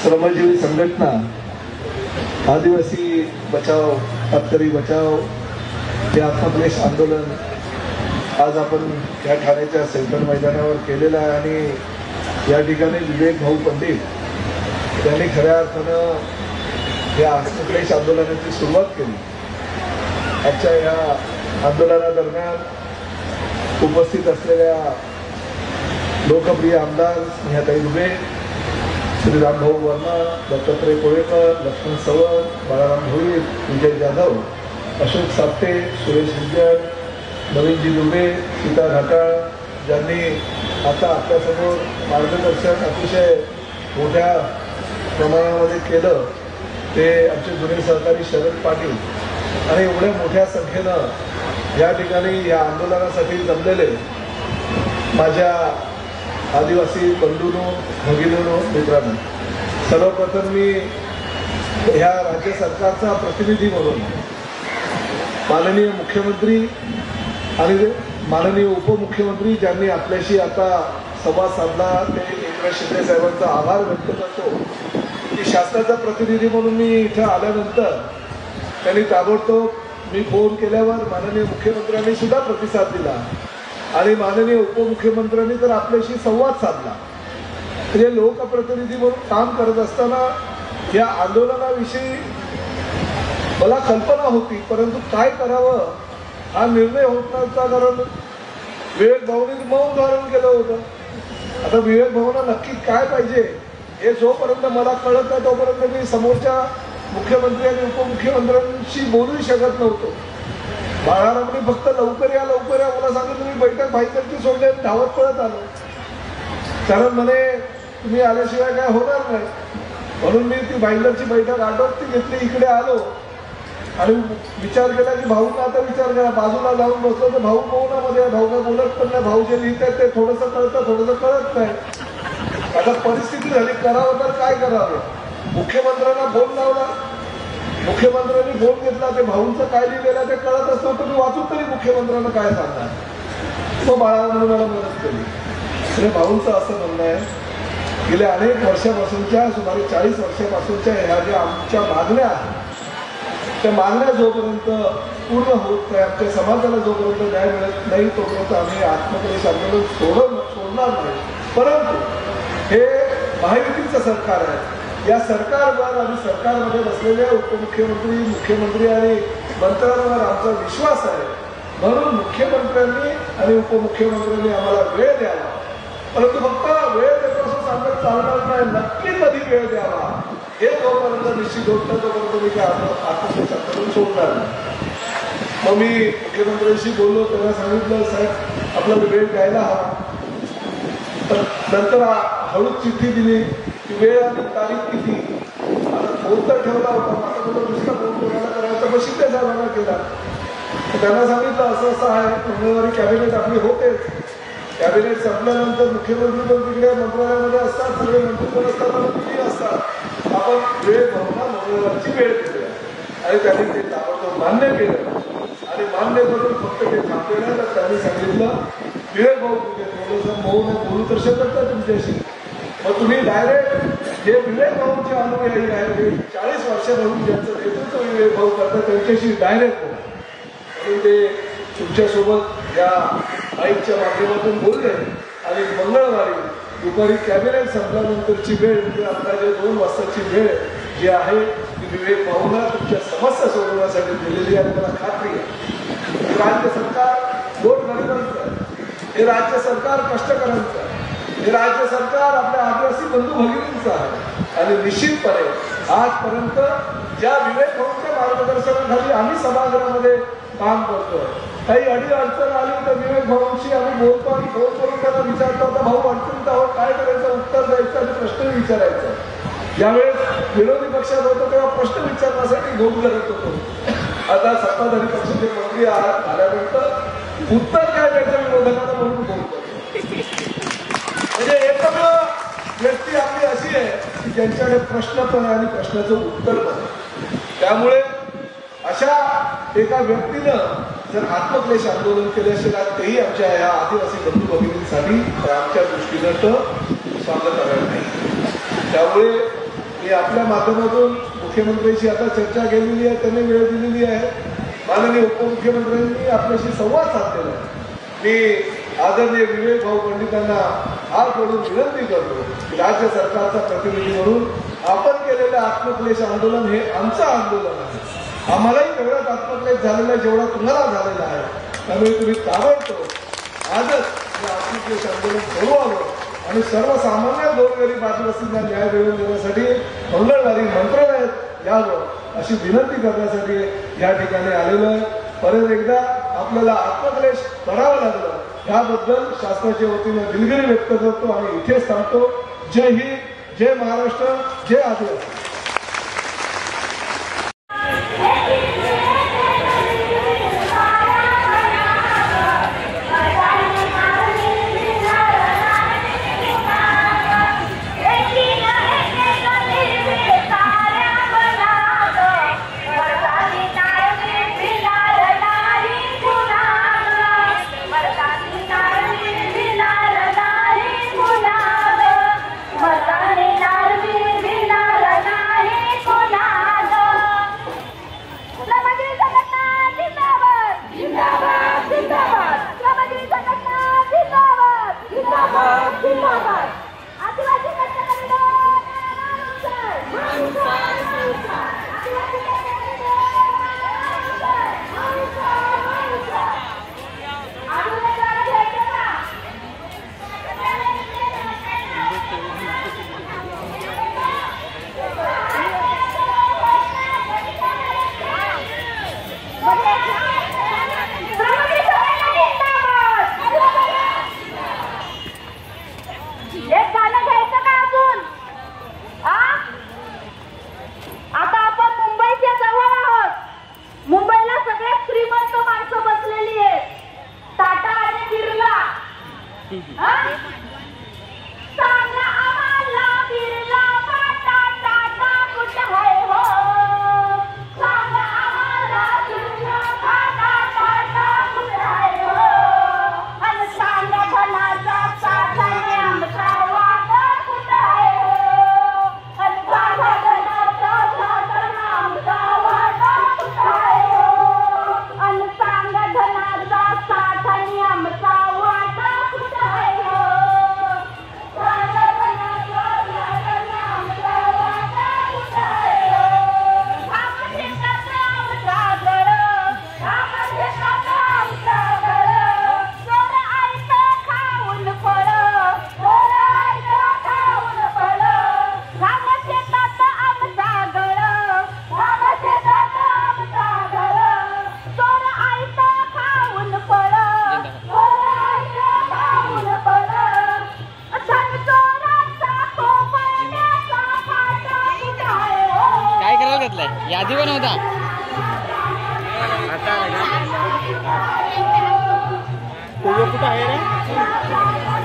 श्रमजीवी संघटना, आदिवासी बचाव, तत्करी बचाव हे आत्मक्लेश आंदोलन आज आपण या ठाण्याच्या सेंट्रल मैदानावर केलेलं आहे आणि या ठिकाणी विवेक भाऊ पंडित यांनी खऱ्या अर्थानं या आत्मक्लेश आंदोलनाची सुरुवात केली। आजच्या या आंदोलनादरम्यान उपस्थित असलेल्या लोकप्रिय आमदार स्नेहाताई दुबे, श्री रामभाऊ वर्मा, दत्तात्रय कोळेकर, लक्ष्मण सावंत, बाळाराम भोईर, विजय जाधव, अशोक साप्ते, सुरेश विजय, नवीनजी दुबे, सीता घाटाळ ज्यांनी आता आपल्यासमोर मार्गदर्शन अतिशय मोठ्या प्रमाणामध्ये केलं ते आमचे जुने सहकारी शरद पाटील आणि एवढ्या मोठ्या संख्येनं या ठिकाणी या आंदोलनासाठी जमलेले माझ्या आदिवासी बंधूंनो, भगिनींनो, मित्रांनो, सर्वप्रथम मी ह्या राज्य सरकारचा प्रतिनिधी म्हणून माननीय मुख्यमंत्री आणि माननीय उपमुख्यमंत्री ज्यांनी आपल्याशी आता संवाद साधला ते एकनाथ शिंदे साहेबांचा आभार व्यक्त करतो की शासनाचा प्रतिनिधी म्हणून मी इथं आल्यानंतर त्यांनी ताबडतोब मी फोन केल्यावर माननीय मुख्यमंत्र्यांनी सुद्धा प्रतिसाद दिला आणि माननीय उपमुख्यमंत्र्यांनी तर आपल्याशी संवाद साधला। म्हणजे लोकप्रतिनिधी म्हणून काम करत असताना या आंदोलनाविषयी मला कल्पना होती, परंतु काय करावं हा निर्णय होत नव्हता, कारण विवेक भाऊंनी मौन धारण केलं होतं। आता विवेक भाऊंना नक्की काय पाहिजे हे जोपर्यंत मला कळत नाही तोपर्यंत मी समोरच्या मुख्यमंत्री आणि उपमुख्यमंत्र्यांशी बोलू शकत नव्हतो। बाळारामने फक्त लवकर या मला सांगितलं, मी बैठक भाईकरची सोडली आणि धावत पळत आलो, कारण म्हणे तुम्ही आल्याशिवाय काय होणार नाही, म्हणून मी ती भाईकरची बैठक आटोपती घेतली, इकडे आलो आणि विचार केला की भाऊंना आता विचार करा, बाजूला जाऊन बसलो तर भाऊ मौनामध्ये, भाऊ काय बोलत पण नाही, भाऊ जे लिहितात ते थोडंसं कळतं थोडंसं कळत नाही। आता परिस्थिती झाली, करावं तर काय करावं, मुख्यमंत्र्यांना फोन लावला, मुख्यमंत्र्यांनी फोन घेतला, ते भाऊंचं काय लिहिलेलं ते कळत असतं तर मी वाचून तरी मुख्यमंत्र्यांना काय सांगणार, तो बाळाने मला मदत केली। तर भाऊंचं असं म्हणणं आहे गेल्या अनेक वर्षापासूनच्या सुमारे 40 वर्षापासूनच्या ह्या ज्या आमच्या मागण्या आहेत त्या मागण्या जोपर्यंत पूर्ण होत नाही, आमच्या समाजाला जोपर्यंत न्याय मिळत नाही तोपर्यंत आम्ही आत्मक्लेश आंदोलन सोडणार नाही। परंतु हे महायुतीचं सरकार आहे, या सरकारवर आणि सरकारमध्ये बसलेल्या उपमुख्यमंत्री, मुख्यमंत्री आणि मंत्र्यांवर आमचा विश्वास आहे, म्हणून मुख्यमंत्र्यांनी आणि उपमुख्यमंत्र्यांनी आम्हाला वेळ द्यावा, परंतु फक्त वेळ देतो असं सांगत चालणार नाही, नक्की कधी वेळ द्यावा हे जोपर्यंत निश्चित होत नाही तोपर्यंत मी आत्मक्लेश आंदोलन सोडणार नाही। मग मी मुख्यमंत्र्यांशी बोललो, त्यांना सांगितलं साहेब आपल्याला वेळ द्यायला हवा, तर नंतर हळूच चिठ्ठी दिली की वेळ आणि तारीख किती, आता फोन तर ठेवला होता, आता कुठं दुसरा फोन कोणाला करायचा, मग शिंदे साहेबांना केला, त्यांना सांगितलं असं असं आहे, मंगळवारी कॅबिनेट आपली होतेच, कॅबिनेट संपल्यानंतर मुख्यमंत्री पण तिकडे मंत्रालयामध्ये असतात, सगळे मंत्री पण असतात आणि तुम्ही असतात, आपण वेळ भावना मंगळवारची वेळ दिली आणि त्यांनी ते ताबडतोब मान्य केलं आणि मान्य करून फक्त ते थांबले नाही तर त्यांनी सांगितलं विवेक भाऊ तुझे थोडंसं मौन बोलू तर शकत नाही तुमच्याशी, मग तुम्ही डायरेक्ट जे विवेक भाऊंचे अनुयायी आहे 40 वर्षापासून ज्यांचं नेतृत्व विवेक भाऊ करतात त्यांच्याशी डायरेक्ट बोला, म्हणून ते तुमच्यासोबत या माईकच्या माध्यमातून बोलले आणि मंगळवारी दुपारी कॅबिनेट संपल्यानंतरची वेळ म्हणजे अंदाजे 2 वाजताची वेळ जी आहे ती विवेक भाऊंना तुमच्या समस्या सोडवण्यासाठी दिलेली आहे। मला खात्री आहे राज्य सरकार गोरगरिबांचं आहे, हे राज्य सरकार कष्टकऱ्यांचं आहे, हे राज्य सरकार आपल्या आदिवासी बंधू भगिनींचं आहे आणि निश्चितपणे आजपर्यंत ज्या विवेक भाऊंच्या मार्गदर्शनाखाली आम्ही सभागृहामध्ये काम करतोय, काही अडचण आली तर विवेक भाऊंशी आम्ही बोलतो आणि फोन करून त्यांना विचारतो होता भाऊ अडचणीत आहोत काय करायचं, उत्तर द्यायचं आणि प्रश्न विचारायचं। ज्यावेळेस विरोधी पक्षात होतो तेव्हा प्रश्न विचारण्यासाठी घेऊन करत होतो, आता सत्ताधारी पक्षाचे मंत्री आल्यानंतर उत्तर काय द्यायचं विरोधकांना म्हणून बोलतो। म्हणजे एकमेव व्यक्ती आपली अशी आहे की ज्यांच्याकडे प्रश्न पण आहे आणि प्रश्नाचं उत्तर पण आहे, त्यामुळे अशा एका व्यक्तीनं जर आत्मक्लेश आंदोलन केल्याशिवाय तेही आमच्या या आदिवासी बंधू भगिनींसाठी आमच्या दृष्टीनं तर स्वागत करायला नाही। त्यामुळे मी आपल्या माध्यमातून मुख्यमंत्र्यांशी आता चर्चा केलेली आहे, त्यांनी वेळ दिलेली आहे. माननीय उपमुख्यमंत्र्यांनी आपल्याशी संवाद साधलेला आहे. मी आदरणीय विवेक भाऊ पंडितांना हात जोडून विनंती करतो की राज्य सरकारचा प्रतिनिधी म्हणून आपण केलेलं आत्मक्लेश आंदोलन हे आमचं आंदोलन आहे. आम्हालाही तेवढाच आत्मक्लेश झालेला आहे जेवढा तुम्हाला झालेला आहे. त्यामुळे तुम्ही ताबडतोब आजच हे आत्मक्लेश आंदोलन सोडवावं आणि सर्वसामान्य गोरगरीब आदिवासींना न्याय मिळवून देण्यासाठी मंगळवारी मंत्रालयात यावं अशी विनंती करण्यासाठी या ठिकाणी आलेलो आहे. परत एकदा आपल्याला आत्मक्लेश करावं लागलं याबद्दल शासनाच्या वतीनं दिलगिरी व्यक्त करतो आणि इथेच थांबतो. जय हिंद, जय महाराष्ट्र, जय आदिवासी. यादी बनवता कुठं आहे रे.